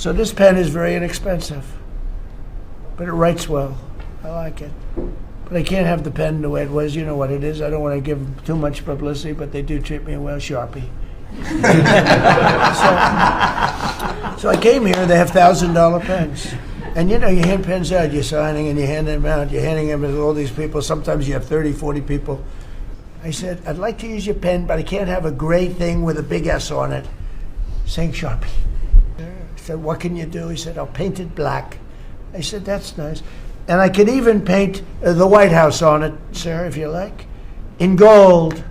So this pen is very inexpensive, but it writes well. I like it. But I can't have the pen the way it was. You know what it is. I don't want to give too much publicity, but they do treat me well. Sharpie. So I came here. They have $1,000 pens. And you know, you hand pens out, you're signing and you hand them out. You're handing them to all these people. Sometimes you have 30, 40 people. I said, I'd like to use your pen, but I can't have a gray thing with a big S on it saying Sharpie. I said, what can you do? He said, I'll paint it black. I said, that's nice. And I could even paint the White House on it, sir, if you like, in gold.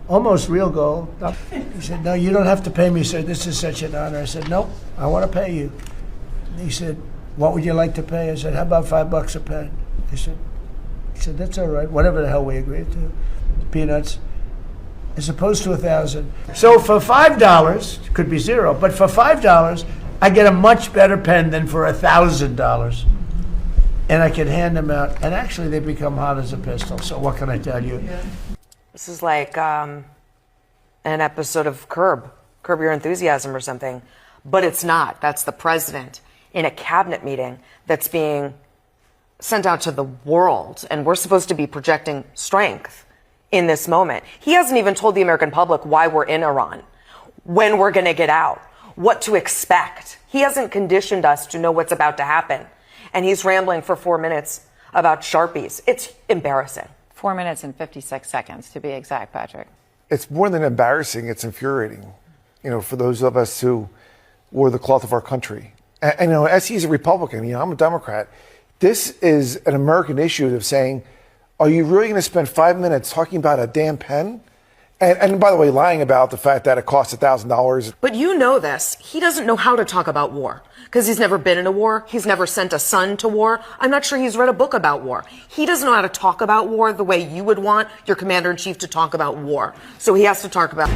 Almost real gold. He said, no, you don't have to pay me, sir. This is such an honor. I said, nope, I want to pay you. And he said, what would you like to pay? I said, how about $5 a pen? He said, that's all right, whatever the hell we agreed to. Peanuts. As opposed to 1,000. So for $5, could be zero, but for $5, I get a much better pen than for $1,000. And I can hand them out, and actually they become hot as a pistol. So what can I tell you? Yeah. This is like an episode of Curb Your Enthusiasm or something. But it's not. That's the president in a cabinet meeting that's being sent out to the world. And we're supposed to be projecting strength in this moment. He hasn't even told the American public why we're in Iran, when we're going to get out, what to expect. He hasn't conditioned us to know what's about to happen. And he's rambling for 4 minutes about Sharpies. It's embarrassing. 4 minutes and 56 seconds, to be exact, Patrick. It's more than embarrassing. It's infuriating, you know, for those of us who wore the cloth of our country. And you know, as he's a Republican, you know, I'm a Democrat. This is an American issue of saying, are you really going to spend 5 minutes talking about a damn pen? And by the way, lying about the fact that it costs $1,000. But you know this. He doesn't know how to talk about war because he's never been in a war. He's never sent a son to war. I'm not sure he's read a book about war. He doesn't know how to talk about war the way you would want your commander-in-chief to talk about war. So he has to talk about